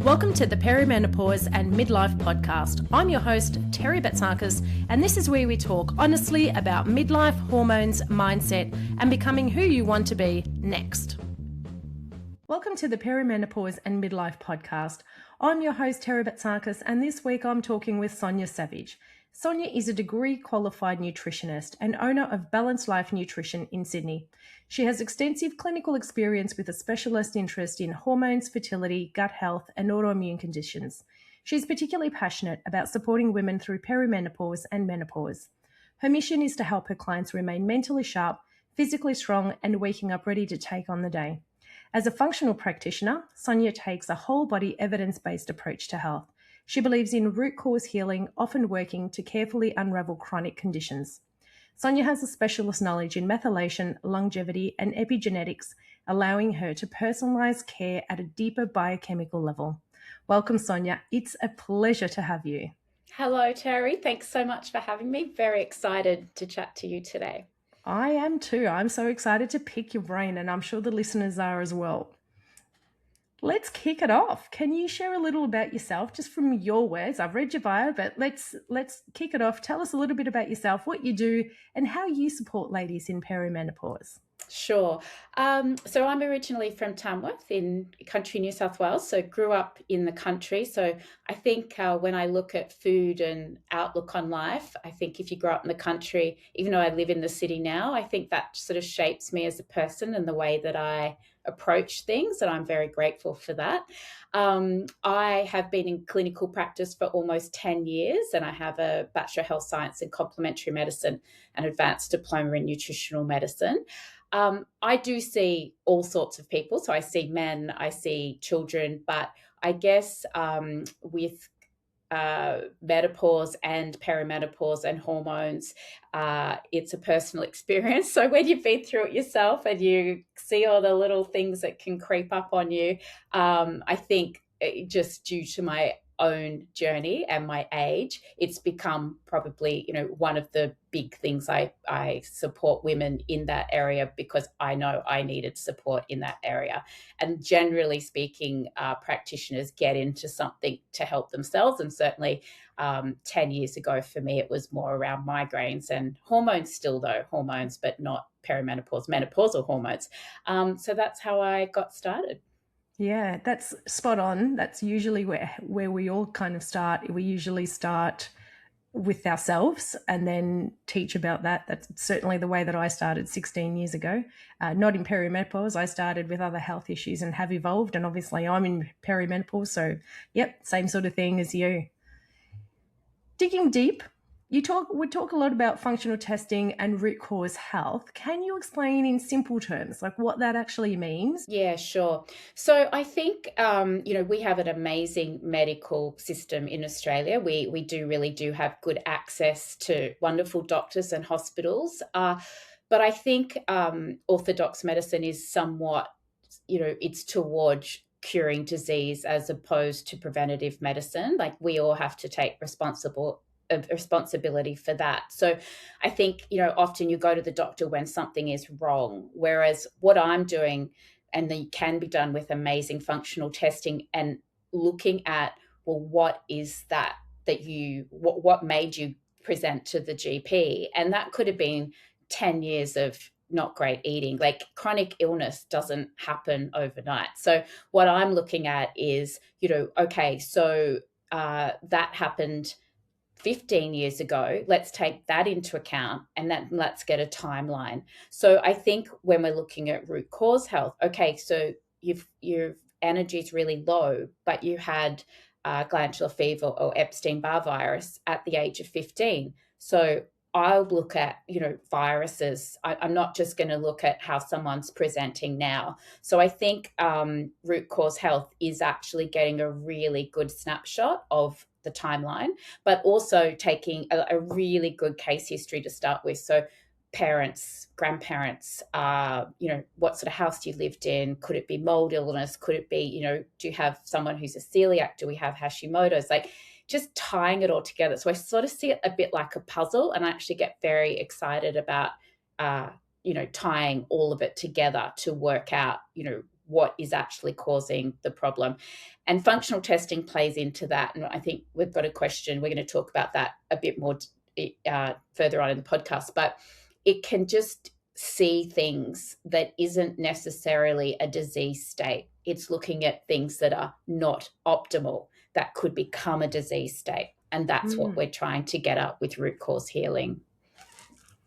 Welcome to the Perimenopause and Midlife podcast. I'm your host, Terry Betsakis, and this is where we talk honestly about midlife, hormones, mindset, and becoming who you want to be next. Welcome to the Perimenopause and Midlife podcast. I'm your host, Terry Betsakis, and this week I'm talking with Sonia Savage. Sonia is a degree-qualified nutritionist and owner of Balanced Life Nutrition in Sydney. She has extensive clinical experience with a specialist interest in hormones, fertility, gut health, and autoimmune conditions. She's particularly passionate about supporting women through perimenopause and menopause. Her mission is to help her clients remain mentally sharp, physically strong, and waking up ready to take on the day. As a functional practitioner, Sonia takes a whole-body evidence-based approach to health. She believes in root cause healing, often working to carefully unravel chronic conditions. Sonia has a specialist knowledge in methylation, longevity, and epigenetics, allowing her to personalize care at a deeper biochemical level. Welcome, Sonia. It's a pleasure to have you. Hello, Terry. Thanks so much for having me. Very excited to chat to you today. I am too. I'm so excited to pick your brain, and I'm sure the listeners are as well. Let's kick it off. Can you share a little about yourself, just from your words? I've read your bio, but let's kick it off. Tell us a little bit about yourself, what you do, and how you support ladies in perimenopause. Sure. So I'm originally from Tamworth in country New South Wales, so grew up in the country. So I think when I look at food and outlook on life, I think if you grow up in the country, even though I live in the city now, I think that sort of shapes me as a person and the way that I approach things, and I'm very grateful for that. I have been in clinical practice for almost 10 years, and I have a Bachelor of Health Science in Complementary Medicine and Advanced Diploma in Nutritional Medicine. I do see all sorts of people. So I see men, I see children, but I guess with menopause and perimenopause and hormones, it's a personal experience. So when you've been through it yourself and you see all the little things that can creep up on you, I think just due to my own journey and my age, it's become probably, one of the big things I support women in that area, because I know I needed support in that area. And generally speaking, practitioners get into something to help themselves. And certainly 10 years ago for me, it was more around migraines and hormones still, though, hormones, but not perimenopause, menopausal hormones. So that's how I got started. Yeah, that's spot on. That's usually where we all kind of start. We usually start with ourselves and then teach about that. That's certainly the way that I started 16 years ago. Not in perimenopause. I started with other health issues and have evolved. And obviously I'm in perimenopause. So, yep, same sort of thing as you. Digging deep, we talk a lot about functional testing and root cause health. Can you explain in simple terms, like what that actually means? Yeah, sure. So I think, we have an amazing medical system in Australia. We really do have good access to wonderful doctors and hospitals. But I think orthodox medicine is somewhat, it's towards curing disease as opposed to preventative medicine. Like we all have to take responsibility for that. So I think, often you go to the doctor when something is wrong, whereas what I'm doing, and they can be done with amazing functional testing and looking at, well, what is what made you present to the GP? And that could have been 10 years of not great eating. Like chronic illness doesn't happen overnight. So what I'm looking at is, okay, so that happened 15 years ago, let's take that into account and then let's get a timeline. So I think when we're looking at root cause health, okay, so your energy is really low, but you had glandular fever or Epstein-Barr virus at the age of 15. So I'll look at, viruses. I'm not just going to look at how someone's presenting now. So I think root cause health is actually getting a really good snapshot of the timeline, but also taking a really good case history to start with. So parents, grandparents, what sort of house you lived in? Could it be mold illness? Could it be, do you have someone who's a celiac? Do we have Hashimoto's? Like just tying it all together. So I sort of see it a bit like a puzzle, and I actually get very excited about, tying all of it together to work out, what is actually causing the problem. And functional testing plays into that. And I think we've got a question. We're going to talk about that a bit more further on in the podcast. But it can just see things that isn't necessarily a disease state. It's looking at things that are not optimal, that could become a disease state. And that's what we're trying to get at with root cause healing.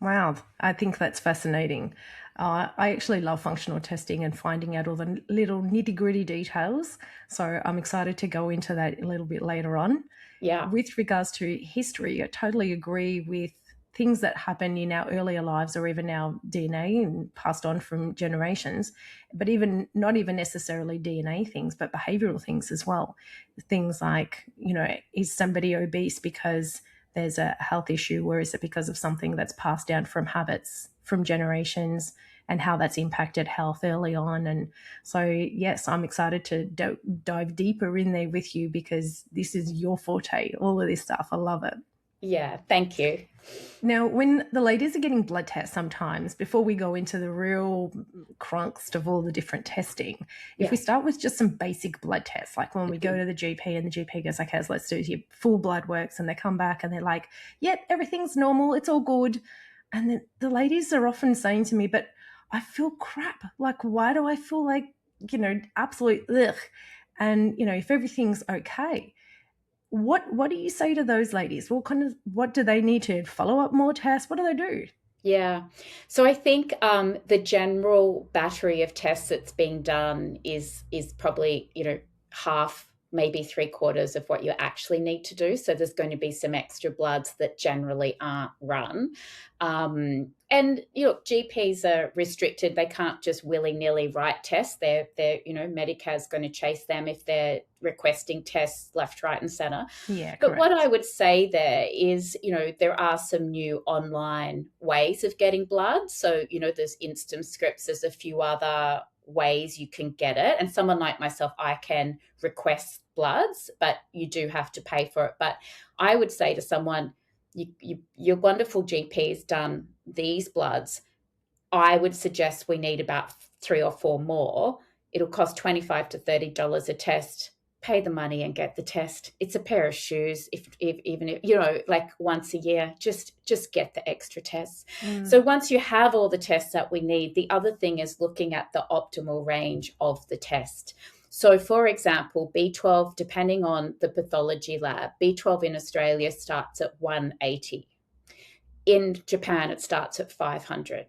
Wow, I think that's fascinating. I actually love functional testing and finding out all the little nitty-gritty details. So I'm excited to go into that a little bit later on. Yeah. With regards to history, I totally agree with things that happen in our earlier lives or even our DNA and passed on from generations, but even not even necessarily DNA things, but behavioral things as well. Things like, is somebody obese because there's a health issue, or is it because of something that's passed down from habits from generations and how that's impacted health early on? And so, yes, I'm excited to dive deeper in there with you because this is your forte, all of this stuff. I love it. Yeah, thank you. Now, when the ladies are getting blood tests sometimes, before we go into the real crux of all the different testing, if we start with just some basic blood tests, like when we go to the GP and the GP goes, okay, so let's do your full blood works, and they come back and they're like, yep, everything's normal, it's all good. And then the ladies are often saying to me, but I feel crap. Like, why do I feel like, absolute ugh? And, if everything's okay. What do you say to those ladies? What do they need to follow up more tests? What do they do? Yeah. So I think the general battery of tests that's being done is probably, half, maybe 3/4 of what you actually need to do. So there's going to be some extra bloods that generally aren't run. And GPs are restricted. They can't just willy-nilly write tests. They're Medicare's going to chase them if they're requesting tests left, right, and center. Yeah, but correct. What I would say there is, there are some new online ways of getting blood. So, there's instant scripts. There's a few other ways you can get it. And someone like myself, I can request bloods, but you do have to pay for it. But I would say to someone, your wonderful GP has done these bloods. I would suggest we need about 3 or 4 more. It'll cost $25 to $30 a test. Pay the money and get the test. It's a pair of shoes. Even if like once a year, just get the extra tests. So once you have all the tests that we need, the other thing is looking at the optimal range of the test. So, for example, B12, depending on the pathology lab, B12 in Australia starts at 180. In Japan, it starts at 500.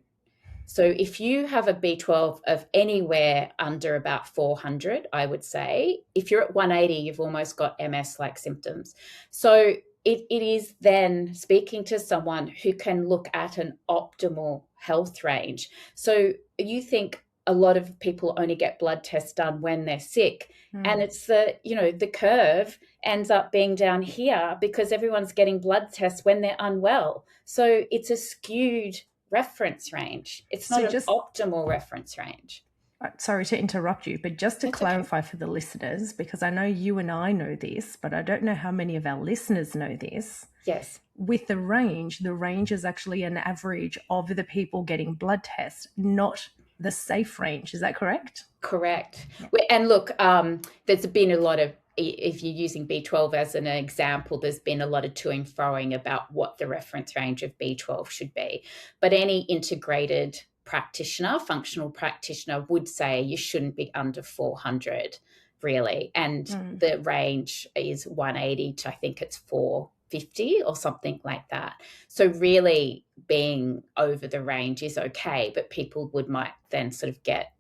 So if you have a B12 of anywhere under about 400, I would say, if you're at 180, you've almost got MS-like symptoms. So it is then speaking to someone who can look at an optimal health range. So you think a lot of people only get blood tests done when they're sick. And it's the curve ends up being down here because everyone's getting blood tests when they're unwell. So it's a skewed reference range. It's not an optimal reference range. Sorry to interrupt you, but just to clarify for the listeners, because I know you and I know this, but I don't know how many of our listeners know this. Yes. With the range is actually an average of the people getting blood tests, not the safe range. Is that correct? Correct. And look, there's been a lot of, if you're using B12 as an example, there's been a lot of to and froing about what the reference range of B12 should be. But any integrated practitioner, functional practitioner, would say you shouldn't be under 400, really. And the range is 180 to, I think it's 450 or something like that. So really being over the range is okay, but people might then sort of get,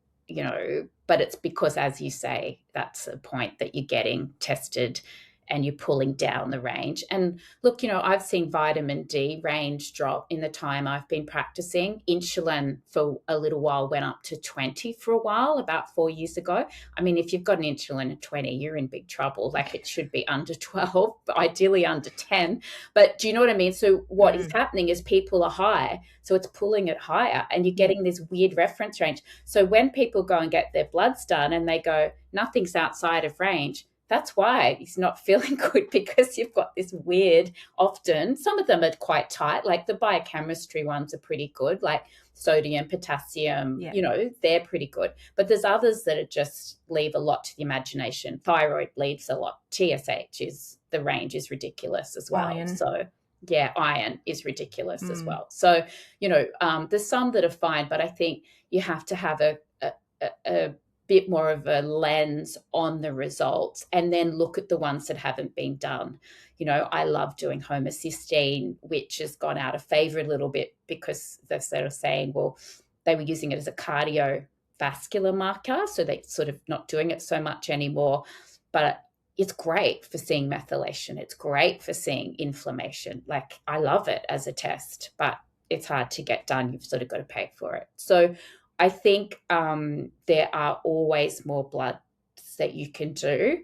but it's because, as you say, that's a point that you're getting tested and you're pulling down the range. And look, I've seen vitamin D range drop in the time I've been practicing. Insulin for a little while went up to 20 for a while, about 4 years ago. I mean, if you've got an insulin at 20, you're in big trouble. Like it should be under 12, but ideally under 10. But do you know what I mean? So what is happening is people are high, so it's pulling it higher and you're getting this weird reference range. So when people go and get their bloods done and they go, nothing's outside of range, that's why he's not feeling good, because you've got this weird, often, some of them are quite tight, like the biochemistry ones are pretty good. Like sodium, potassium, Yeah. they're pretty good. But there's others that are just leave a lot to the imagination. Thyroid leaves a lot. TSH the range is ridiculous as well. Iron. So yeah, iron is ridiculous as well. So, there's some that are fine, but I think you have to have a bit more of a lens on the results and then look at the ones that haven't been done. I love doing homocysteine, which has gone out of favor a little bit because they're sort of saying, well, they were using it as a cardiovascular marker, so they're sort of not doing it so much anymore. But it's great for seeing methylation. It's great for seeing inflammation. Like, I love it as a test, but it's hard to get done. You've sort of got to pay for it. So I think there are always more bloods that you can do,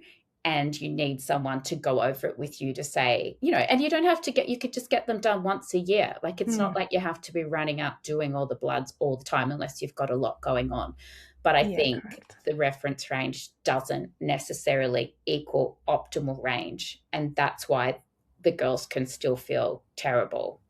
and you need someone to go over it with you to say, and you don't have to you could just get them done once a year. Like, it's not like you have to be running out doing all the bloods all the time unless you've got a lot going on. But I think correct. the reference range doesn't necessarily equal optimal range. And that's why the girls can still feel terrible.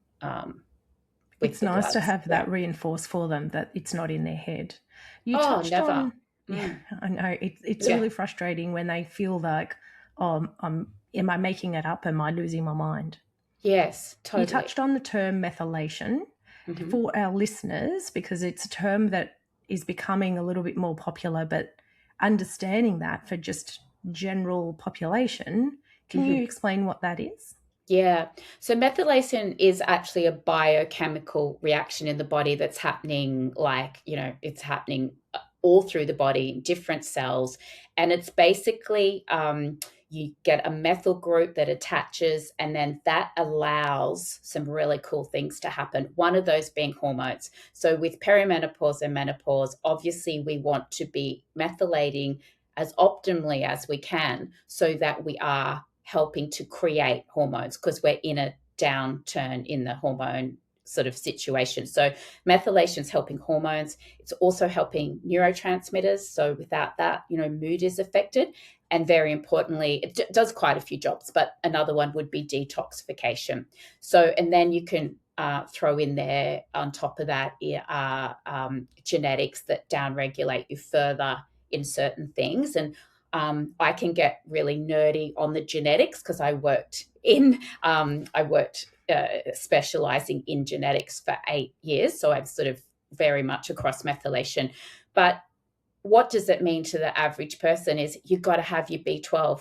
It's nice to have that reinforced for them, that it's not in their head. You touched never. on, yeah, I know. It's really frustrating when they feel like, am I making it up? Am I losing my mind? Yes, totally. You touched on the term methylation for our listeners, because it's a term that is becoming a little bit more popular, but understanding that for just general population, can you explain what that is? Yeah. So methylation is actually a biochemical reaction in the body that's happening, it's happening all through the body, different cells. And it's basically you get a methyl group that attaches, and then that allows some really cool things to happen. One of those being hormones. So with perimenopause and menopause, obviously we want to be methylating as optimally as we can so that we are helping to create hormones, because we're in a downturn in the hormone sort of situation. So methylation is helping hormones. It's also helping neurotransmitters. So without that, mood is affected. And very importantly, it does quite a few jobs, but another one would be detoxification. So, and then you can throw in there on top of that genetics that downregulate you further in certain things. And I can get really nerdy on the genetics because I worked specializing in genetics for 8 years. So I'm sort of very much across methylation. But what does it mean to the average person is you've got to have your B12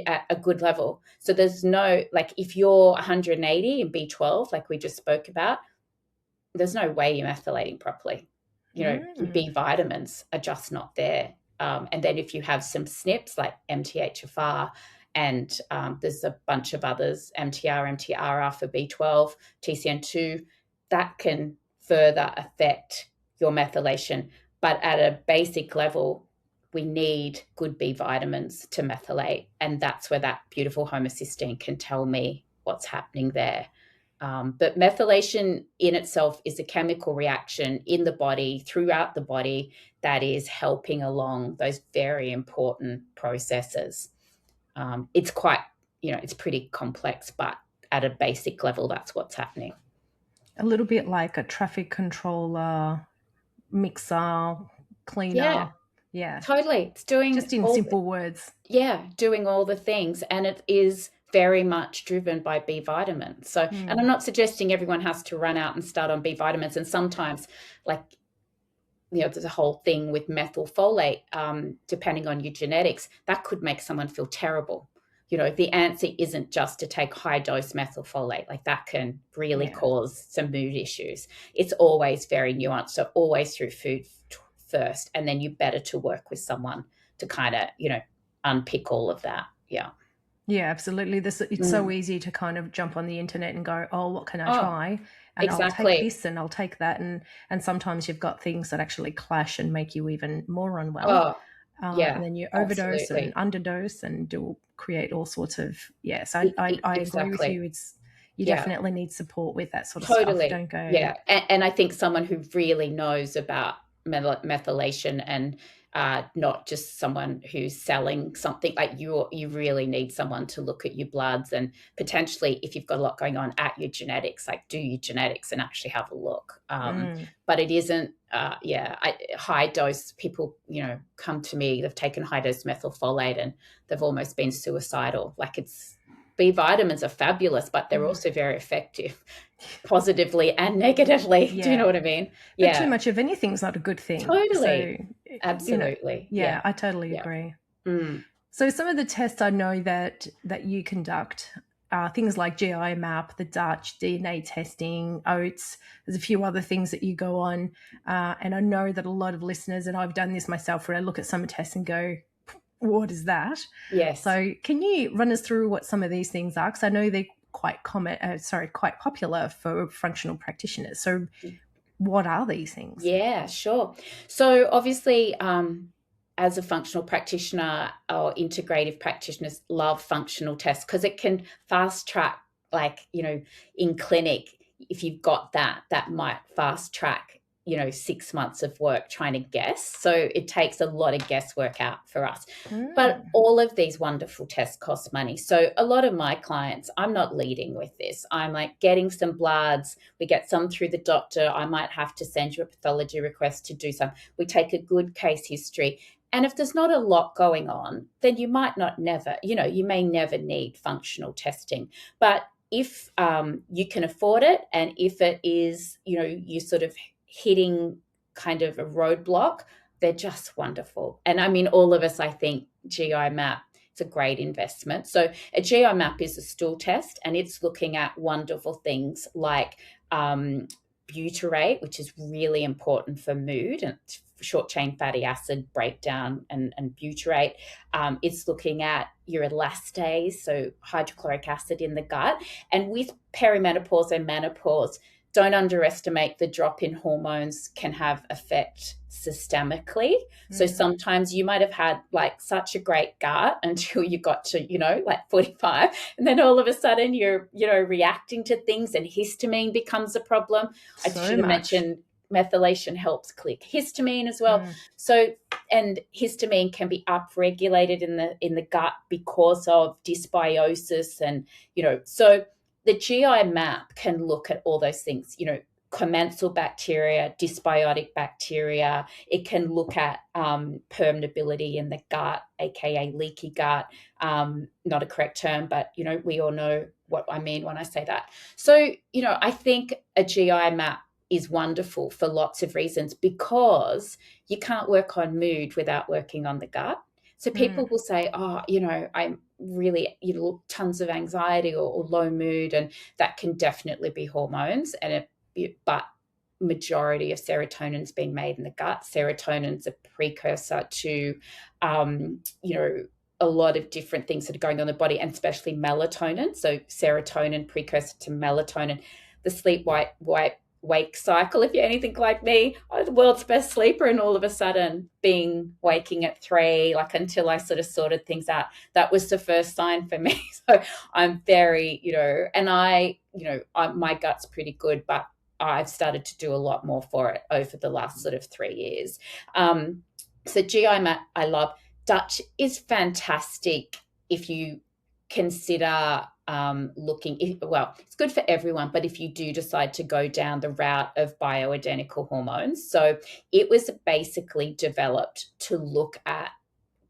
at a good level. So there's no, if you're 180 in B12, like we just spoke about, there's no way you're methylating properly. Your B vitamins are just not there. And then if you have some SNPs like MTHFR, and there's a bunch of others, MTR, MTRR for B12, TCN2, that can further affect your methylation. But at a basic level, we need good B vitamins to methylate. And that's where that beautiful homocysteine can tell me what's happening there. But methylation in itself is a chemical reaction in the body, throughout the body, that is helping along those very important processes. It's quite, it's pretty complex, but at a basic level, that's what's happening. A little bit like a traffic controller, mixer, cleaner. Yeah. Totally. It's doing just in simple words. Yeah, doing all the things. And it is very much driven by B vitamins. So, and I'm not suggesting everyone has to run out and start on B vitamins. And sometimes, there's a whole thing with methylfolate, depending on your genetics, that could make someone feel terrible. The answer isn't just to take high dose methylfolate. Like, that can really cause some mood issues. It's always very nuanced. So always through food first, and then you better to work with someone to kind of, unpick all of that. Yeah. Yeah, absolutely. It's so easy to kind of jump on the internet and go, oh, what can I try? And exactly. I'll take this and I'll take that. And sometimes you've got things that actually clash and make you even more unwell. And then you overdose and underdose and create all sorts of, So I agree with you. You definitely need support with that sort of stuff. Don't go. Yeah. And I think someone who really knows about methylation and not just someone who's selling something. Like you really need someone to look at your bloods and potentially, if you've got a lot going on, at your genetics, like do your genetics and actually have a look. But it isn't, high dose people, come to me, they've taken high dose methylfolate and they've almost been suicidal. Like B vitamins are fabulous, but they're also very effective, positively and negatively. Yeah. Do you know what I mean? But too much of anything is not a good thing. Totally. So, Absolutely. I totally agree. Mm. So some of the tests I know that you conduct are things like GI map, the Dutch, DNA testing, oats. There's a few other things that you go on. And I know that a lot of listeners, and I've done this myself, where I look at some tests and go, what is that? Yes. So can you run us through what some of these things are? Because I know they're quite popular for functional practitioners. So what are these things? Yeah, sure. So obviously, as a functional practitioner or integrative practitioners love functional tests because it can fast track, like, in clinic, if you've got that might fast track 6 months of work trying to guess. So it takes a lot of guesswork out for us. But all of these wonderful tests cost money. So a lot of my clients, I'm not leading with this. I'm like getting some bloods. We get some through the doctor. I might have to send you a pathology request to do some. We take a good case history. And if there's not a lot going on, then you might you may never need functional testing. But if you can afford it, and if it is, you sort of hitting kind of a roadblock, they're just wonderful. And I mean, all of us, I think GI map, it's a great investment. So a GI map is a stool test, and it's looking at wonderful things like butyrate, which is really important for mood and short chain fatty acid breakdown, and butyrate. It's looking at your elastase, so hydrochloric acid in the gut. And with perimenopause and menopause, don't underestimate the drop in hormones can have effect systemically. So sometimes you might have had like such a great gut until you got to, like 45. And then all of a sudden you're, reacting to things, and histamine becomes a problem. I should have mentioned methylation helps click histamine as well. So, and histamine can be upregulated in the gut because of dysbiosis, and, so the GI map can look at all those things, commensal bacteria, dysbiotic bacteria. It can look at permeability in the gut, aka leaky gut. Not a correct term, but we all know what I mean when I say that. So I think a GI map is wonderful for lots of reasons, because you can't work on mood without working on the gut. So people will say, I'm really, tons of anxiety or low mood, and that can definitely be hormones. But majority of serotonin's being made in the gut. Serotonin's a precursor to, a lot of different things that are going on in the body, and especially melatonin. So serotonin, precursor to melatonin. The sleep wake cycle, if you're anything like me, I was the world's best sleeper, and all of a sudden waking at 3, like, until I sort of sorted things out, that was the first sign for me. So I'm very, and my gut's pretty good, but I've started to do a lot more for it over the last sort of 3 years. So GI map, I love. Dutch is fantastic if you consider it's good for everyone, but if you do decide to go down the route of bioidentical hormones. So it was basically developed to look at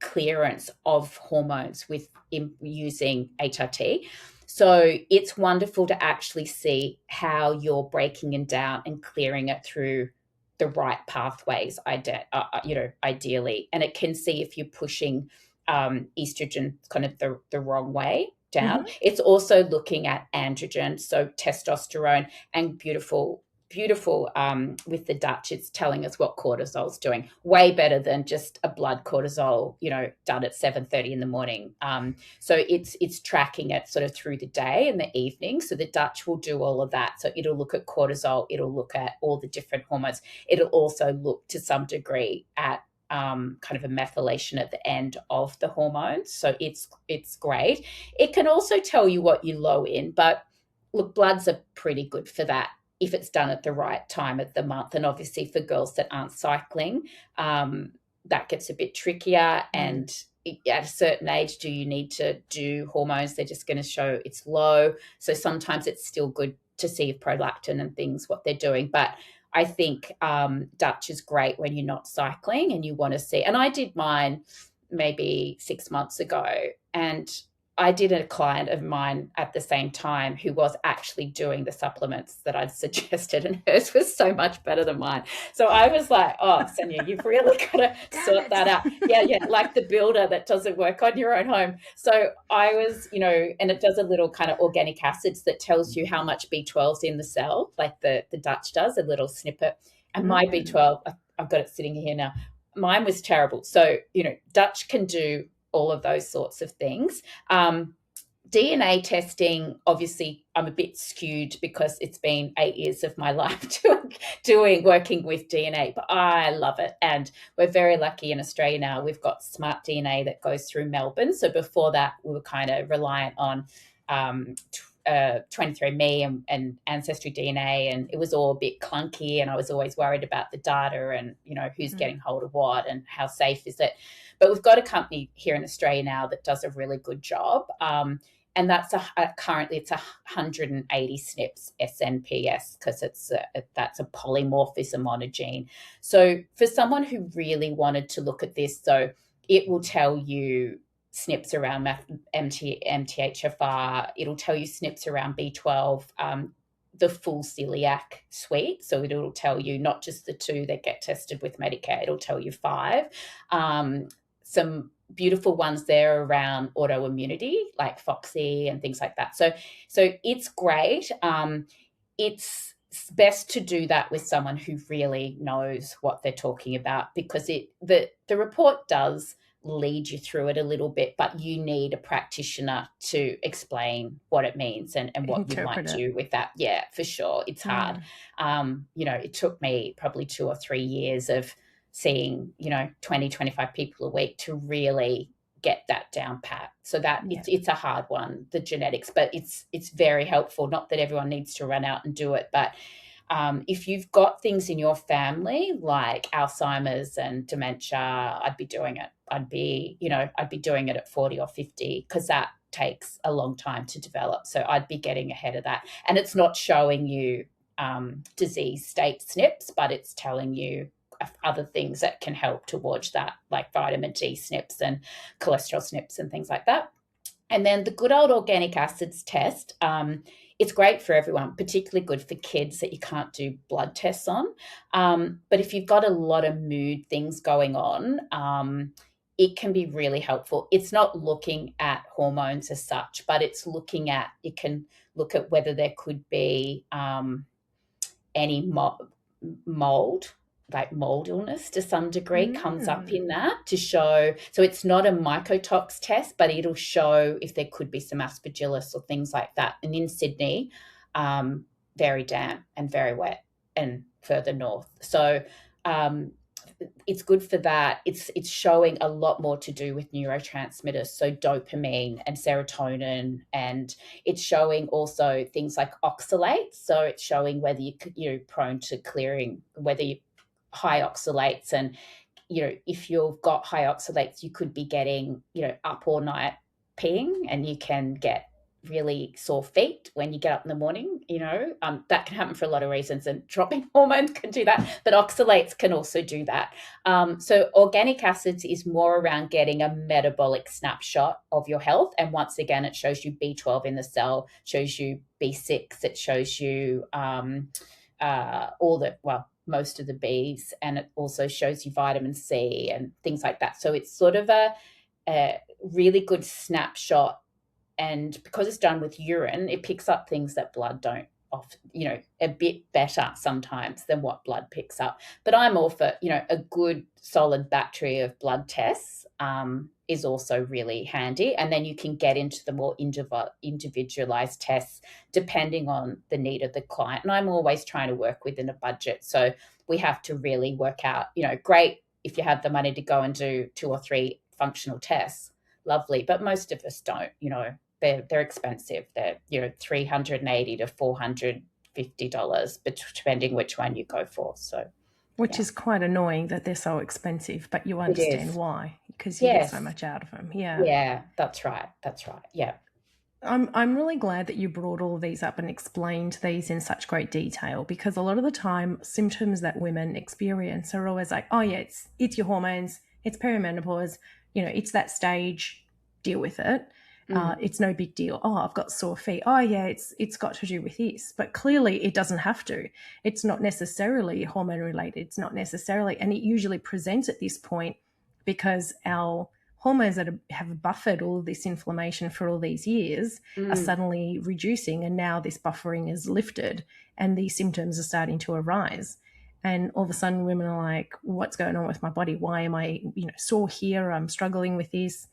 clearance of hormones using HRT. So it's wonderful to actually see how you're breaking it down and clearing it through the right pathways, ideally. And it can see if you're pushing estrogen kind of the wrong way down. It's also looking at androgen, so testosterone, and beautiful with the Dutch, it's telling us what cortisol's doing. Way better than just a blood cortisol, done at 7:30 in the morning. So it's tracking it sort of through the day and the evening. So the Dutch will do all of that. So it'll look at cortisol, it'll look at all the different hormones. It'll also look to some degree at kind of a methylation at the end of the hormones. So it's great. It can also tell you what you're low in, but look, bloods are pretty good for that if it's done at the right time of the month. And obviously for girls that aren't cycling, that gets a bit trickier. And at a certain age, do you need to do hormones? They're just going to show it's low. So sometimes it's still good to see if prolactin and things, what they're doing. But I think Dutch is great when you're not cycling and you want to see. And I did mine maybe 6 months ago, and I did a client of mine at the same time who was actually doing the supplements that I'd suggested, and hers was so much better than mine. So I was like, oh, Sonia, you've really got to sort that out. Yeah, like the builder that doesn't work on your own home. So I was, and it does a little kind of organic acids that tells you how much B12's in the cell, like the Dutch does, a little snippet. And my B12, I've got it sitting here now, mine was terrible. So, Dutch can do all of those sorts of things. DNA testing, obviously, I'm a bit skewed because it's been 8 years of my life working with DNA, but I love it. And we're very lucky in Australia now. We've got smart DNA that goes through Melbourne. So before that, we were kind of reliant on 23andMe and Ancestry DNA, and it was all a bit clunky, and I was always worried about the data and, who's getting hold of what and how safe is it. But we've got a company here in Australia now that does a really good job. And that's currently it's 180 SNPs, SNPs, because that's a polymorphism on a gene. So for someone who really wanted to look at this, so it will tell you SNPs around MTHFR, it'll tell you SNPs around B12, the full celiac suite. So it'll tell you not just the 2 that get tested with Medicare, it'll tell you 5. Some beautiful ones there around autoimmunity, like Foxy and things like that. So it's great. It's best to do that with someone who really knows what they're talking about, because the report does lead you through it a little bit, but you need a practitioner to explain what it means and what you might do with that. Yeah, for sure. It's hard. It took me probably 2 or 3 years of seeing, 20, 25 people a week to really get that down pat. So that it's a hard one, the genetics, but it's very helpful. Not that everyone needs to run out and do it, but if you've got things in your family like Alzheimer's and dementia, I'd be doing it. I'd be doing it at 40 or 50, because that takes a long time to develop. So I'd be getting ahead of that. And it's not showing you disease state SNPs, but it's telling you other things that can help towards that, like vitamin D SNPs and cholesterol SNPs and things like that. And then the good old organic acids test, it's great for everyone, particularly good for kids that you can't do blood tests on. But if you've got a lot of mood things going on, it can be really helpful. It's not looking at hormones as such, but it can look at whether there could be any mold, like mold illness to some degree comes up in that to show. So it's not a mycotox test, but it'll show if there could be some aspergillus or things like that. And in Sydney, very damp and very wet, and further north. So it's good for that. It's showing a lot more to do with neurotransmitters, so dopamine and serotonin, and it's showing also things like oxalates. So it's showing whether you're prone to clearing, whether you high oxalates, and if you've got high oxalates, you could be getting up all night peeing, and you can get really sore feet when you get up in the morning. That can happen for a lot of reasons, and dropping hormones can do that, but oxalates can also do that. So organic acids is more around getting a metabolic snapshot of your health, and once again it shows you B12 in the cell, shows you B6, it shows you most of the Bs, and it also shows you vitamin C and things like that. So it's sort of a really good snapshot, and because it's done with urine, it picks up things that blood don't often, a bit better sometimes than what blood picks up. But I'm all for, a good solid battery of blood tests is also really handy. And then you can get into the more individualized tests depending on the need of the client. And I'm always trying to work within a budget. So we have to really work out, great if you have the money to go and do 2 or 3 functional tests, lovely. But most of us don't, they're expensive. They're, $380 to $450, but depending which one you go for. So Which is quite annoying that they're so expensive, but you It understand is. why, because you get so Yes. much out of them. Yeah. Yeah, that's right. That's right. Yeah. I'm really glad that you brought all of these up and explained these in such great detail, because a lot of the time symptoms that women experience are always like, oh yeah, it's your hormones, it's perimenopause, it's that stage, deal with it. It's no big deal. Oh, I've got sore feet. Oh yeah, it's got to do with this. But clearly it doesn't have to. It's not necessarily hormone related. It's not necessarily, and it usually presents at this point because our hormones that have buffered all of this inflammation for all these years are suddenly reducing, and now this buffering is lifted and these symptoms are starting to arise. And all of a sudden women are like, what's going on with my body? Why am I sore here? I'm struggling with this.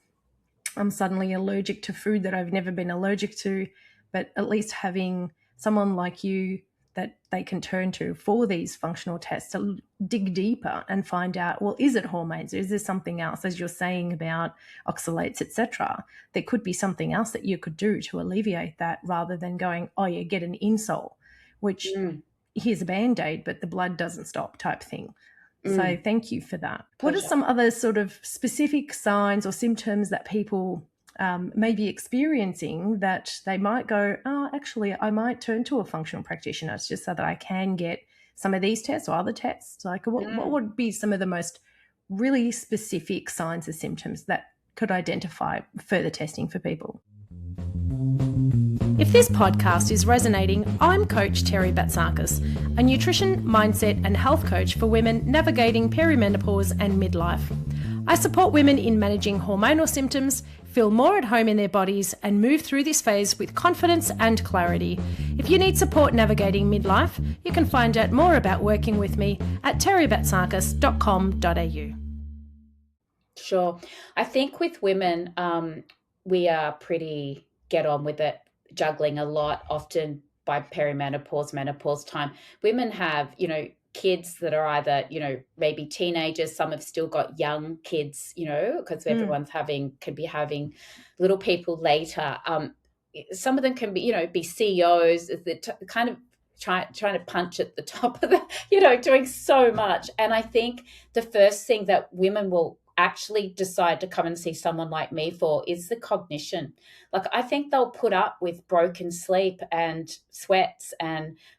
I'm suddenly allergic to food that I've never been allergic to. But at least having someone like you that they can turn to for these functional tests to dig deeper and find out, well, is it hormones? Is there something else, as you're saying about oxalates, etc.? There could be something else that you could do to alleviate that, rather than going, oh, yeah, get an insole, which here's a Band-Aid, but the blood doesn't stop type thing. So thank you for that. What are some other sort of specific signs or symptoms that people may be experiencing that they might go, oh, actually, I might turn to a functional practitioner just so that I can get some of these tests or other tests? Like what would be some of the most really specific signs or symptoms that could identify further testing for people? If this podcast is resonating, I'm Coach Terry Batsakis, a nutrition, mindset and health coach for women navigating perimenopause and midlife. I support women in managing hormonal symptoms, feel more at home in their bodies and move through this phase with confidence and clarity. If you need support navigating midlife, you can find out more about working with me at terrybatsakis.com.au. Sure. I think with women, we are pretty get on with it, juggling a lot, often by perimenopause, menopause time. Women have, kids that are either, maybe teenagers. Some have still got young kids, because everyone's can be having little people later. Some of them can be, be CEOs, kind of trying to punch at the top of the, doing so much. And I think the first thing that women will actually decide to come and see someone like me for is the cognition. Like, I think they'll put up with broken sleep and sweats,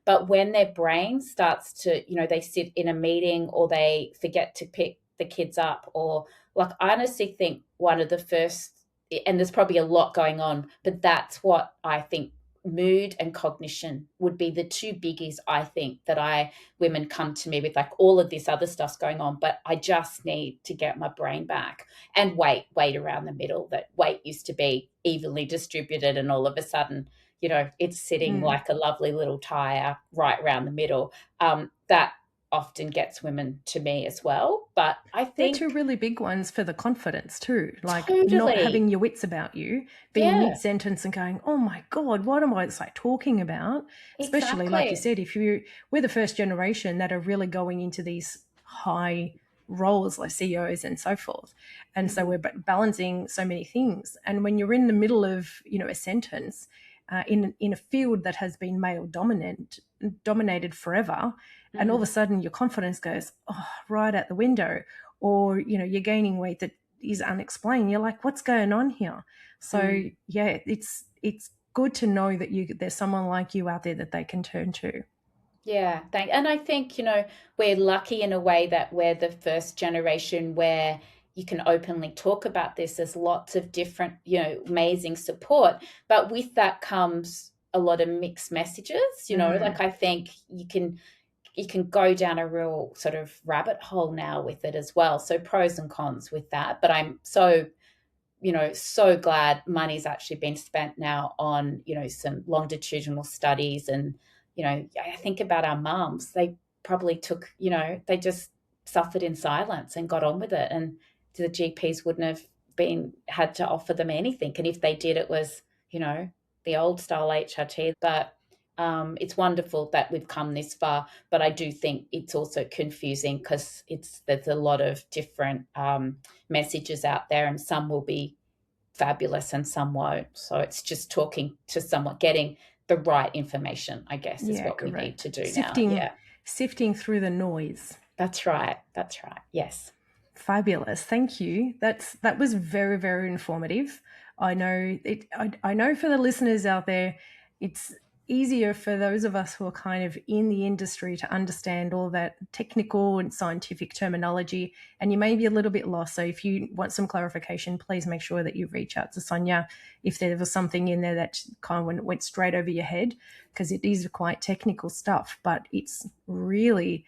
but when their brain starts to, they sit in a meeting or they forget to pick the kids up, or like, I honestly think one of the first, and there's probably a lot going on, but that's what I think, mood and cognition would be the two biggies. I think that women come to me with, like, all of this other stuff's going on, but I just need to get my brain back. And weight around the middle, that weight used to be evenly distributed, and all of a sudden, it's sitting like a lovely little tire right around the middle. That often gets women to me as well. But I think they're two really big ones for the confidence too, like totally. Not having your wits about you, being mid-sentence and going, oh my God, what am I talking about? Especially like you said, we're the first generation that are really going into these high roles like CEOs and so forth, and so we're balancing so many things. And when you're in the middle of a sentence in a field that has been male dominated forever, and all of a sudden your confidence goes right out the window, or you're gaining weight that is unexplained, you're like, what's going on here? So yeah, it's good to know that there's someone like you out there that they can turn to. Yeah, and I think we're lucky in a way that we're the first generation where you can openly talk about this. There's lots of different amazing support, but with that comes a lot of mixed messages. Like, I think you can go down a real sort of rabbit hole now with it as well. So pros and cons with that. But I'm so glad money's actually been spent now on, some longitudinal studies. And, I think about our mums, they probably took, they just suffered in silence and got on with it. And the GPs wouldn't have had to offer them anything. And if they did, it was, the old style HRT. But it's wonderful that we've come this far, but I do think it's also confusing because there's a lot of different messages out there, and some will be fabulous and some won't. So it's just talking to someone, getting the right information, I guess, is what we need to do now. Yeah. Sifting through the noise. That's right. Yes. Fabulous. Thank you. That was very, very informative. I know it. I know for the listeners out there, it's easier for those of us who are kind of in the industry to understand all that technical and scientific terminology, and you may be a little bit lost. So if you want some clarification, please make sure that you reach out to Sonia if there was something in there that kind of went straight over your head, because it is quite technical stuff, but it's really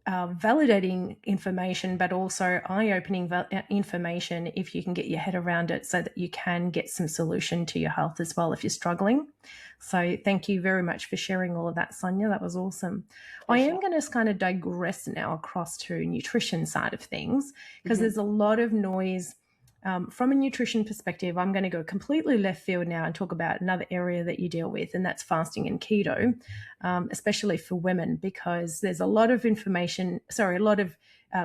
validating information, but also eye-opening information if you can get your head around it, so that you can get some solution to your health as well if you're struggling. So thank you very much for sharing all of that, Sonia. That was awesome. Pleasure. I am going to kind of digress now across to nutrition side of things, because there's a lot of noise. From a nutrition perspective, I'm going to go completely left field now and talk about another area that you deal with, and that's fasting and keto, especially for women, because there's a lot of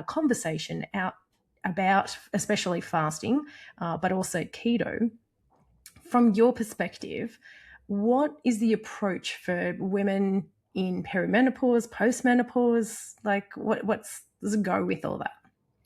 conversation out about especially fasting, but also keto. From your perspective, what is the approach for women in perimenopause, postmenopause? Like, does it go with all that?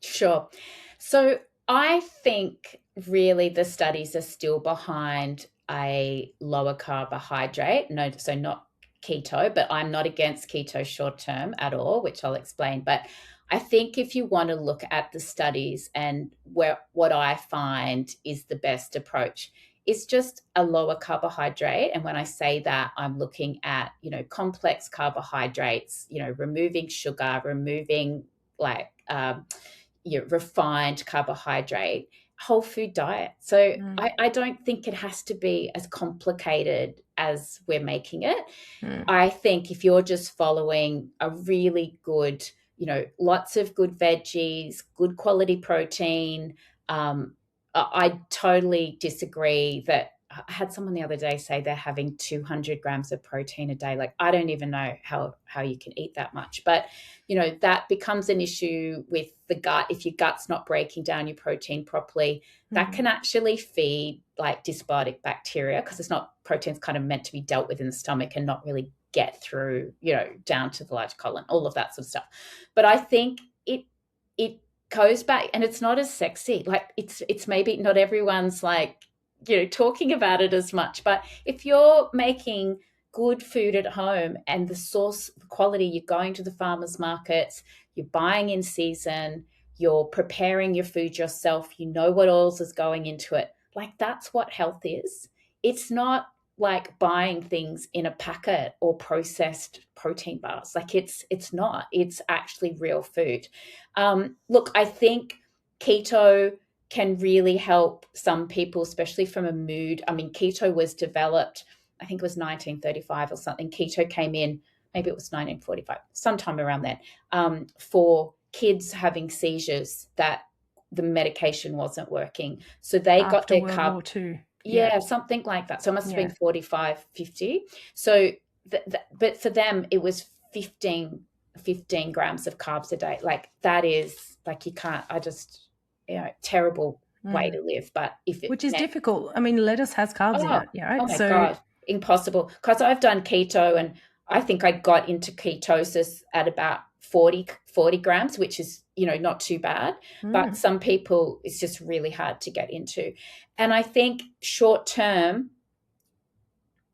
Sure. So I think really the studies are still behind a lower carbohydrate. No, so not keto, but I'm not against keto short term at all, which I'll explain. But I think if you want to look at the studies, and what I find is the best approach is just a lower carbohydrate. And when I say that, I'm looking at, complex carbohydrates, removing sugar, removing refined carbohydrate, whole food diet. So I don't think it has to be as complicated as we're making it. I think if you're just following a really good, lots of good veggies, good quality protein, I totally disagree that I had someone the other day say they're having 200 grams of protein a day. Like, I don't even know how you can eat that much. But, that becomes an issue with the gut. If your gut's not breaking down your protein properly, that can actually feed like dysbiotic bacteria, because protein's kind of meant to be dealt with in the stomach and not really get through, down to the large colon, all of that sort of stuff. But I think it goes back, and it's not as sexy. Like, it's maybe not everyone's like, talking about it as much. But if you're making good food at home, and the source, the quality, you're going to the farmers markets, you're buying in season, you're preparing your food yourself, what oils is going into it, like, that's what health is. It's not like buying things in a packet or processed protein bars. Like, it's not. It's actually real food. Look, I think keto can really help some people, especially from a mood. I mean, keto was developed, I think it was 1935 or something. Keto came in, maybe it was 1945, sometime around then, for kids having seizures that the medication wasn't working. So they got their World War II. Yeah, something like that. So it must have been 45, 50. So, but for them, it was 15 grams of carbs a day. Like, that is, like, you can't, terrible way to live. But which is difficult. I mean, lettuce has carbs in it. Yeah, right? Oh my God, impossible. Because I've done keto, and I think I got into ketosis at about 40 grams, which is, not too bad. But some people, it's just really hard to get into. And I think short term,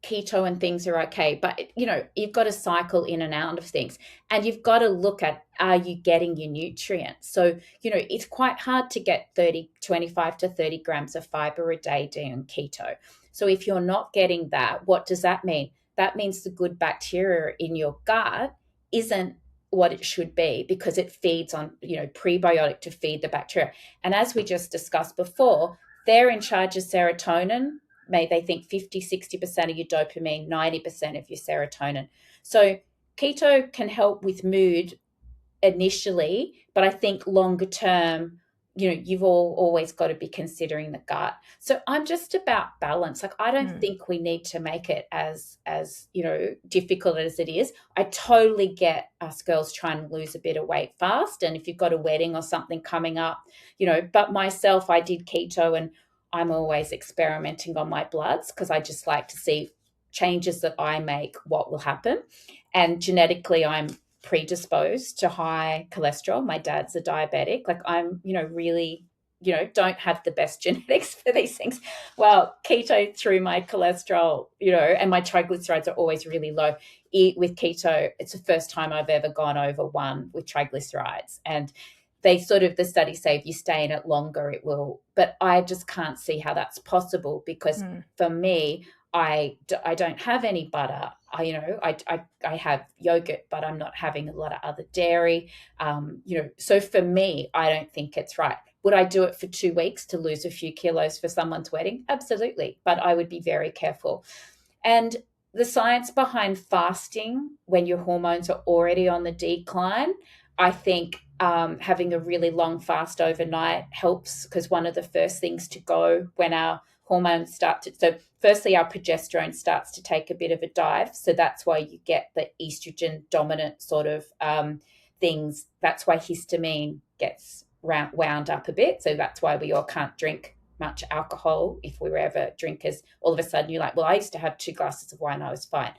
keto and things are okay. But, you've got to cycle in and out of things. And you've got to look at, are you getting your nutrients? So, it's quite hard to get 25 to 30 grams of fiber a day doing keto. So if you're not getting that, what does that mean? That means the good bacteria in your gut isn't what it should be, because it feeds on, prebiotic to feed the bacteria. And as we just discussed before, they're in charge of serotonin. They think 50, 60% of your dopamine, 90% of your serotonin. So keto can help with mood initially, but I think longer term, you've always got to be considering the gut. So I'm just about balance. Like, I don't think we need to make it as difficult as it is. I totally get us girls trying to lose a bit of weight fast, and if you've got a wedding or something coming up, but myself, I did keto, and I'm always experimenting on my bloods, because I just like to see changes that I make, what will happen. And genetically, I'm predisposed to high cholesterol. My dad's a diabetic. Like I'm, really, don't have the best genetics for these things. Well, keto through my cholesterol, and my triglycerides are always really low. With keto, it's the first time I've ever gone over 1 with triglycerides. And the studies say if you stay in it longer, it will. But I just can't see how that's possible because for me, I don't have any butter. I have yogurt, but I'm not having a lot of other dairy. So for me, I don't think it's right. Would I do it for 2 weeks to lose a few kilos for someone's wedding? Absolutely. But I would be very careful. And the science behind fasting when your hormones are already on the decline, I think having a really long fast overnight helps, because one of the first things to go when our hormones start to, so firstly our progesterone starts to take a bit of a dive, so that's why you get the estrogen dominant sort of things. That's why histamine gets wound up a bit, so that's why we all can't drink much alcohol. If we were ever drinkers, all of a sudden you're like, well, I used to have 2 glasses of wine, I was fine.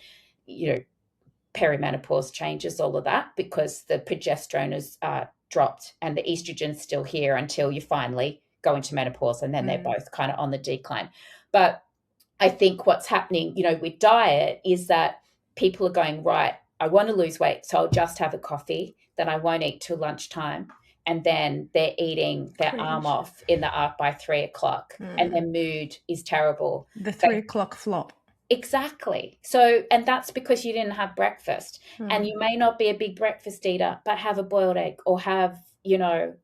Perimenopause changes all of that because the progesterone is dropped and the estrogen's still here until you finally go into menopause, and then they're both kind of on the decline. But I think what's happening, with diet is that people are going, right, I want to lose weight, so I'll just have a coffee, then I won't eat till lunchtime, and then they're eating their arm off in the arc by 3 o'clock, and their mood is terrible. The 3 o'clock flop. Exactly. So, and that's because you didn't have breakfast, and you may not be a big breakfast eater, but have a boiled egg or have,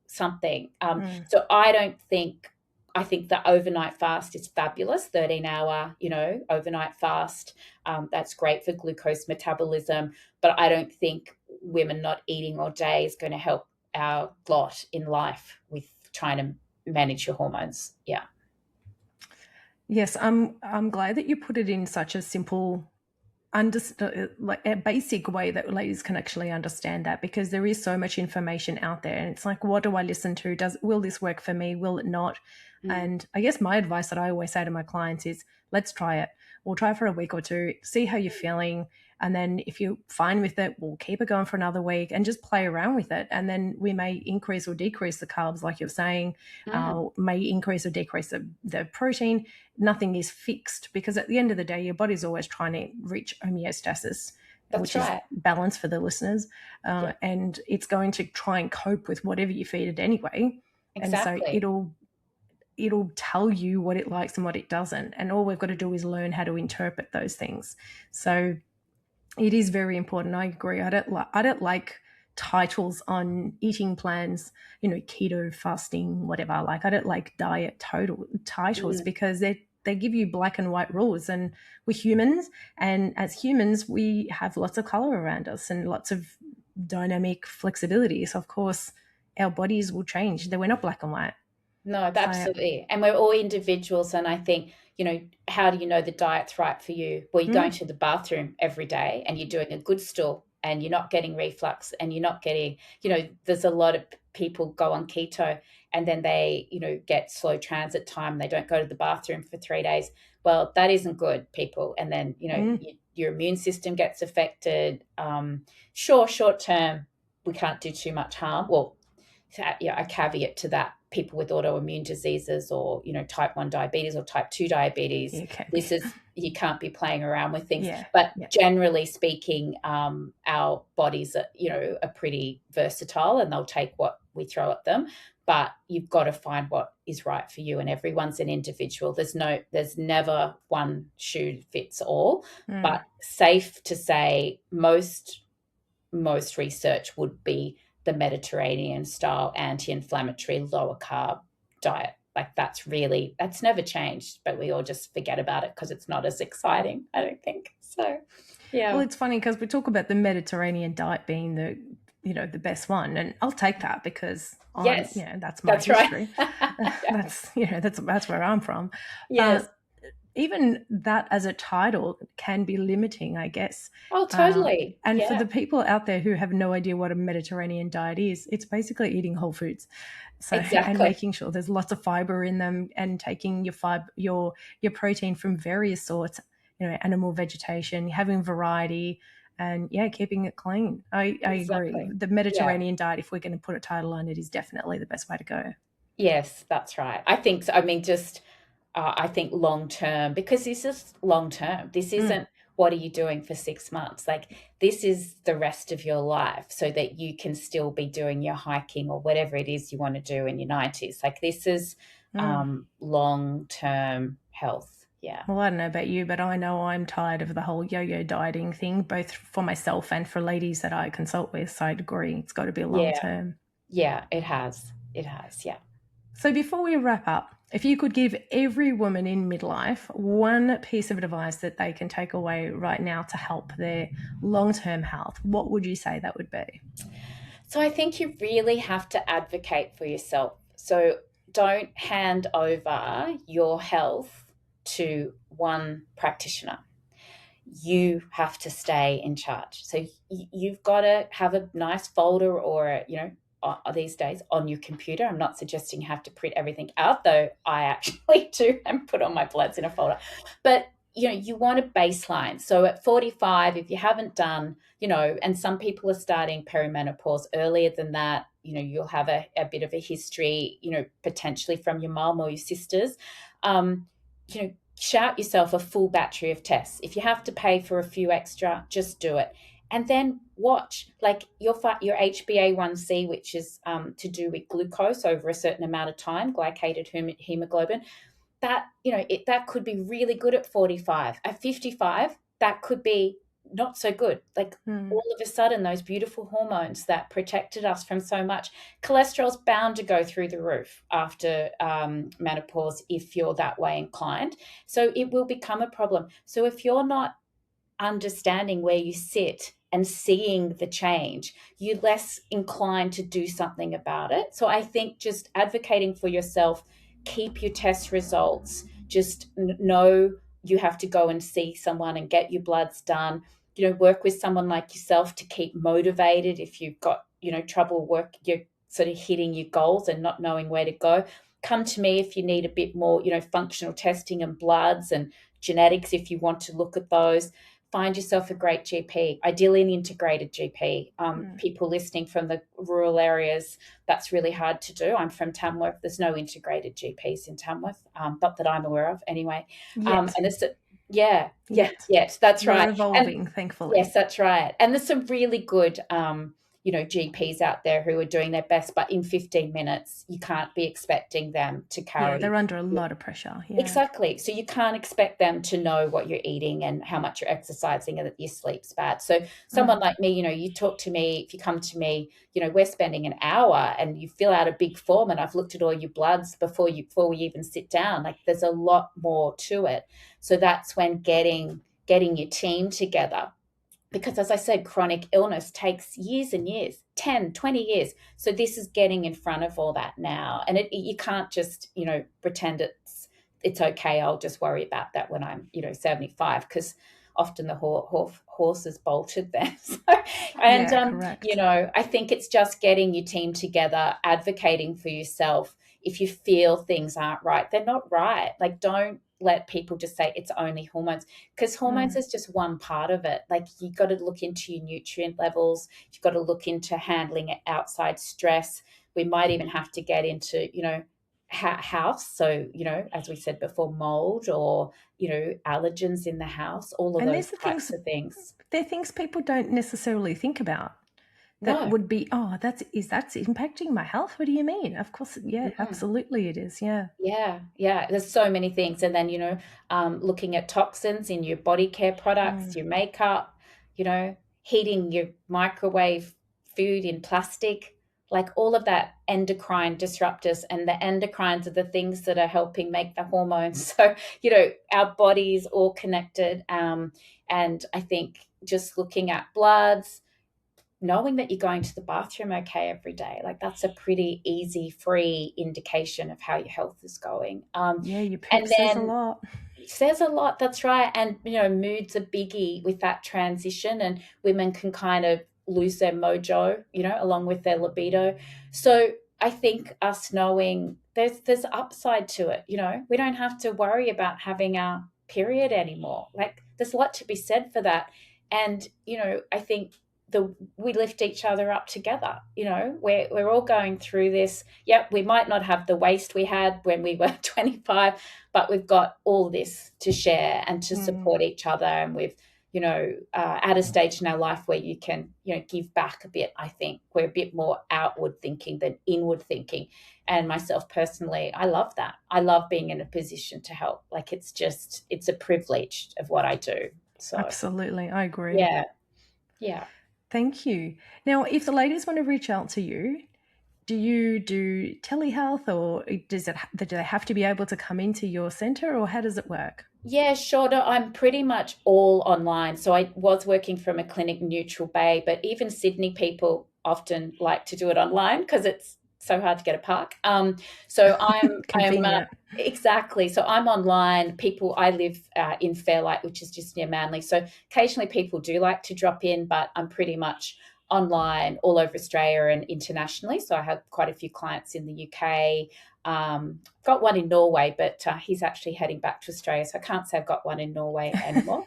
something. So I think the overnight fast is fabulous, 13-hour, overnight fast. That's great for glucose metabolism, but I don't think women not eating all day is going to help our lot in life with trying to manage your hormones. Yeah. Yes, I'm glad that you put it in such a simple, like a basic way that ladies can actually understand that, because there is so much information out there, and it's like, what do I listen to? Will this work for me? Will it not? And I guess my advice that I always say to my clients is, let's try it. We'll try for a week or 2, see how you're feeling. And then if you're fine with it, we'll keep it going for another week and just play around with it. And then we may increase or decrease the carbs, like you're saying, may increase or decrease the protein. Nothing is fixed, because at the end of the day, your body's always trying to reach homeostasis, which is balance for the listeners. And it's going to try and cope with whatever you feed it anyway. Exactly. And so it'll tell you what it likes and what it doesn't. And all we've got to do is learn how to interpret those things. So it is very important. I agree. I don't like titles on eating plans, keto, fasting, whatever. Like, I don't like diet titles because they give you black and white rules, and we're humans. And as humans, we have lots of color around us and lots of dynamic flexibility. So of course our bodies will change. We're not black and white. No, absolutely. And we're all individuals. And I think, how do you know the diet's right for you? Well, you're going to the bathroom every day and you're doing a good stool and you're not getting reflux and you're not getting, there's a lot of people go on keto and then they, get slow transit time. They don't go to the bathroom for 3 days. Well, that isn't good, people. And then, your immune system gets affected. Sure, short term, we can't do too much harm. Well, a caveat to that, people with autoimmune diseases or, type 1 diabetes or type 2 diabetes, you can't be playing around with things. But generally speaking, our bodies are pretty versatile and they'll take what we throw at them. But you've got to find what is right for you, and everyone's an individual. There's never one shoe fits all. But safe to say, most research would be the Mediterranean style, anti-inflammatory, lower carb diet. Like that's never changed, but we all just forget about it because it's not as exciting, I don't think. So, yeah. Well, it's funny because we talk about the Mediterranean diet being the best one, and I'll take that because that's my history. Right. That's where I'm from. Yes. Even that as a title can be limiting, I guess. Oh, totally. And for the people out there who have no idea what a Mediterranean diet is, it's basically eating whole foods. So, and making sure there's lots of fiber in them, and taking your protein from various sorts, animal, vegetation, having variety, and keeping it clean. I agree. Exactly. The Yeah. Mediterranean diet, if we're going to put a title on it, is definitely the best way to go. Yes, that's right. I think so. I mean, just I think long term, because this is long term. This isn't what are you doing for 6 months? Like, this is the rest of your life, so that you can still be doing your hiking or whatever it is you want to do in your 90s. Like, this is long term health. Yeah. Well, I don't know about you, but I know I'm tired of the whole yo-yo dieting thing, both for myself and for ladies that I consult with. So I agree. It's got to be long Yeah. term. Yeah, it has. It has. Yeah. So before we wrap up, if you could give every woman in midlife one piece of advice that they can take away right now to help their long-term health, what would you say that would be? So I think you really have to advocate for yourself. So don't hand over your health to one practitioner. You have to stay in charge. So you've got to have a nice folder, or, these days on your computer. I'm not suggesting you have to print everything out, though I actually do, and put all my bloods in a folder. But, you want a baseline. So at 45, if you haven't done, and some people are starting perimenopause earlier than that, you'll have a bit of a history, potentially from your mum or your sisters. Shout yourself a full battery of tests. If you have to pay for a few extra, just do it. And then watch, like, your HbA1c, which is to do with glucose over a certain amount of time, glycated hemoglobin. That, that could be really good at 45. At 55, that could be not so good. Like, all of a sudden, those beautiful hormones that protected us from so much, cholesterol's bound to go through the roof after menopause if you're that way inclined. So it will become a problem. So if you're not understanding where you sit and seeing the change, you're less inclined to do something about it. So I think just advocating for yourself, keep your test results, just know you have to go and see someone and get your bloods done. Work with someone like yourself to keep motivated if you've got, trouble you're sort of hitting your goals and not knowing where to go. Come to me if you need a bit more, functional testing and bloods and genetics if you want to look at those. Find yourself a great GP, ideally an integrated GP. People listening from the rural areas, that's really hard to do. I'm from Tamworth. There's no integrated GPs in Tamworth, not that I'm aware of anyway. And it's yes, that's right. We're evolving, thankfully. Yes, that's right. And there's some really good GPs out there who are doing their best, but in 15 minutes, you can't be expecting them to carry. Yeah, they're under a lot of pressure. Yeah. Exactly. So you can't expect them to know what you're eating and how much you're exercising and that your sleep's bad. So someone like me, you talk to me, if you come to me, we're spending an hour and you fill out a big form and I've looked at all your bloods before we even sit down. Like, there's a lot more to it. So that's when getting your team together. Because, as I said, chronic illness takes years and years, 10, 20 years. So this is getting in front of all that now. And you can't just, pretend it's okay. I'll just worry about that when I'm, 75, because often the horse is bolted then. I think it's just getting your team together, advocating for yourself. If you feel things aren't right, they're not right. Like, don't let people just say it's only hormones, because hormones is just one part of it. Like, you've got to look into your nutrient levels. You've got to look into handling outside stress. We might even have to get into, house. So, as we said before, mold or, allergens in the house, all of those types of things. They're things people don't necessarily think about. That would be, that's impacting my health. What do you mean? Of course, absolutely it is. Yeah. Yeah. There's so many things. And then, looking at toxins in your body care products, your makeup, heating your microwave food in plastic, like all of that endocrine disruptors, and the endocrines are the things that are helping make the hormones. So, our body is all connected. And I think just looking at bloods, knowing that you're going to the bathroom okay every day, like, that's a pretty easy, free indication of how your health is going. Your poop says a lot. Says a lot, that's right. And, mood's a biggie with that transition, and women can kind of lose their mojo, along with their libido. So I think us knowing there's upside to it, we don't have to worry about having our period anymore. Like, there's a lot to be said for that. And, I think we lift each other up together. We're all going through this. Yep, we might not have the waist we had when we were 25, but we've got all this to share and to support each other. And we've, at a stage in our life where you can, give back a bit. I think we're a bit more outward thinking than inward thinking. And myself personally, I love that. I love being in a position to help. Like, it's a privilege of what I do. So Absolutely, I agree. Yeah. Thank you. Now, if the ladies want to reach out to you, do you do telehealth, or do they have to be able to come into your centre, or how does it work? Yeah, sure. No, I'm pretty much all online. So I was working from a clinic in Neutral Bay, but even Sydney people often like to do it online because it's so hard to get a park. So I'm Convenient. exactly. So I'm online. I live in Fairlight, which is just near Manly. So occasionally people do like to drop in, but I'm pretty much online all over Australia and internationally. So I have quite a few clients in the UK. Got one in Norway, but he's actually heading back to Australia, so I can't say I've got one in Norway anymore.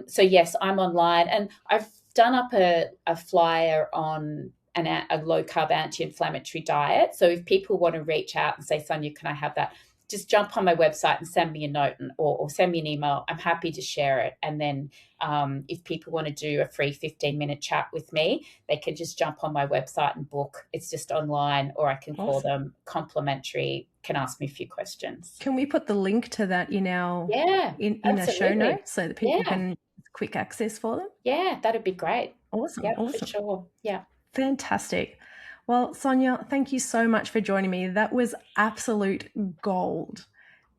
So yes, I'm online, and I've done up a flyer on a low-carb anti-inflammatory diet. So if people want to reach out and say, Sonia, can I have that? Just jump on my website and send me a note or send me an email. I'm happy to share it. And then if people want to do a free 15-minute chat with me, they can just jump on my website and book. It's just online, or I can call them complimentary, can ask me a few questions. Can we put the link to that in our in a show notes so that people can quick access for them? Yeah, that'd be great. Awesome. For sure. Yeah. Fantastic. Well, Sonia, thank you so much for joining me. That was absolute gold.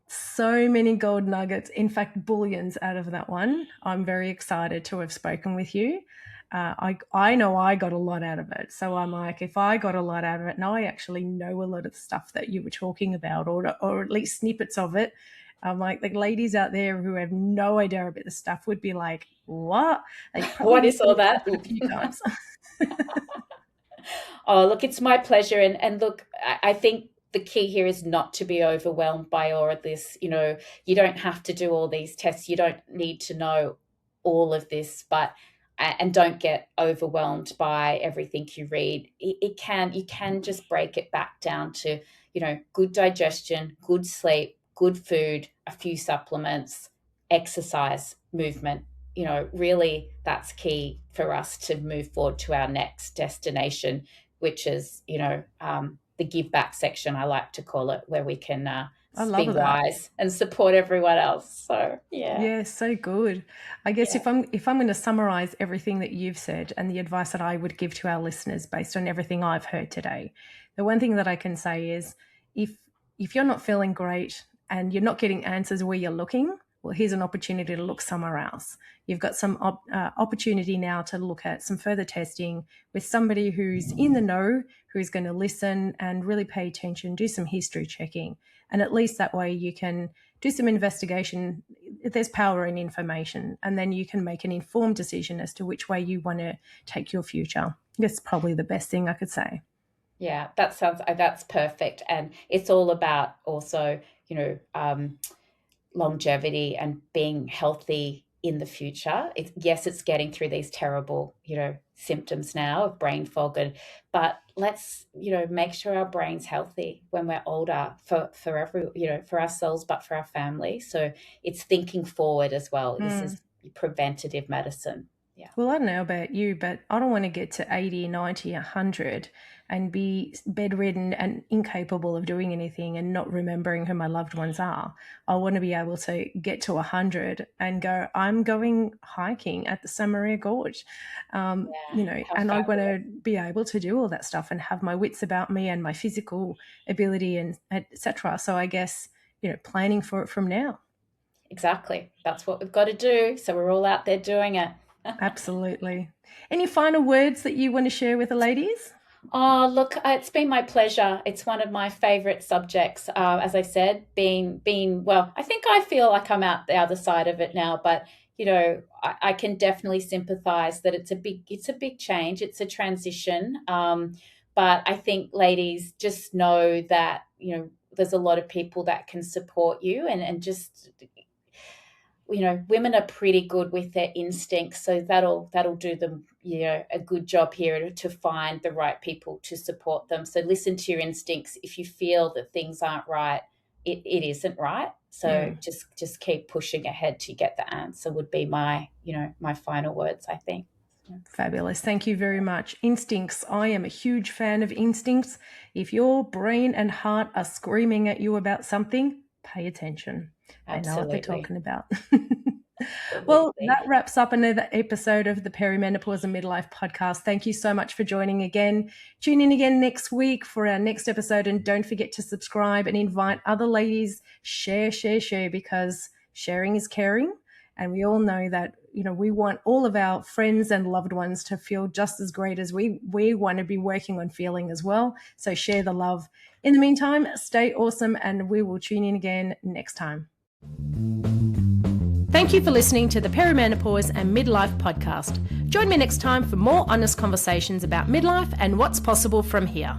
So many gold nuggets, in fact, bullions out of that one. I'm very excited to have spoken with you. I know I got a lot out of it. So I'm like, if I got a lot out of it, and I actually know a lot of the stuff that you were talking about, or at least snippets of it, I'm like, the ladies out there who have no idea about the stuff would be like, what? What is all that? A few times. Oh, look, it's my pleasure. And look, I think the key here is not to be overwhelmed by all of this. You don't have to do all these tests. You don't need to know all of this, and don't get overwhelmed by everything you read. You can just break it back down to, good digestion, good sleep, good food, a few supplements, exercise, movement. Really that's key for us to move forward to our next destination, which is, the give back section, I like to call it, where we can be wise and support everyone else. So yeah, so good. I guess if I'm going to summarize everything that you've said and the advice that I would give to our listeners based on everything I've heard today, the one thing that I can say is if you're not feeling great and you're not getting answers where you're looking, well, here's an opportunity to look somewhere else. You've got some opportunity now to look at some further testing with somebody who's in the know, who's going to listen and really pay attention, do some history checking. And at least that way you can do some investigation. There's power in information, and then you can make an informed decision as to which way you want to take your future. That's probably the best thing I could say. Yeah, that's perfect. And it's all about also, longevity and being healthy in the future. It's getting through these terrible, symptoms now of brain fog, but let's, make sure our brain's healthy when we're older for for ourselves, but for our family. So it's thinking forward as well. This is preventative medicine. Yeah. Well, I don't know about you, but I don't want to get to 80, 90, 100 and be bedridden and incapable of doing anything and not remembering who my loved ones are. I want to be able to get to 100 and go, I'm going hiking at the Samaria Gorge, and I want to be able to do all that stuff and have my wits about me and my physical ability and et cetera. So I guess, planning for it from now. Exactly. That's what we've got to do. So we're all out there doing it. Absolutely. Any final words that you want to share with the ladies? Oh, look, it's been my pleasure. It's one of my favorite subjects. As I said, well, I think I feel like I'm out the other side of it now, but I can definitely sympathize that it's a big change. It's a transition. But I think ladies, just know that, there's a lot of people that can support you and just women are pretty good with their instincts, so that'll do them, a good job here to find the right people to support them. So listen to your instincts. If you feel that things aren't right, it isn't right. So just keep pushing ahead to get the answer would be my final words, I think. Fabulous. Thank you very much. Instincts. I am a huge fan of instincts. If your brain and heart are screaming at you about something, pay attention. They know what they're talking about. Well, that wraps up another episode of the Perimenopause and Midlife podcast. Thank you so much for joining again. Tune in again next week for our next episode, and don't forget to subscribe and invite other ladies. Share, because sharing is caring. And we all know that, we want all of our friends and loved ones to feel just as great as we want to be working on feeling as well. So share the love. In the meantime, stay awesome, and we will tune in again next time. Thank you for listening to the Perimenopause and Midlife podcast. Join me next time for more honest conversations about midlife and what's possible from here.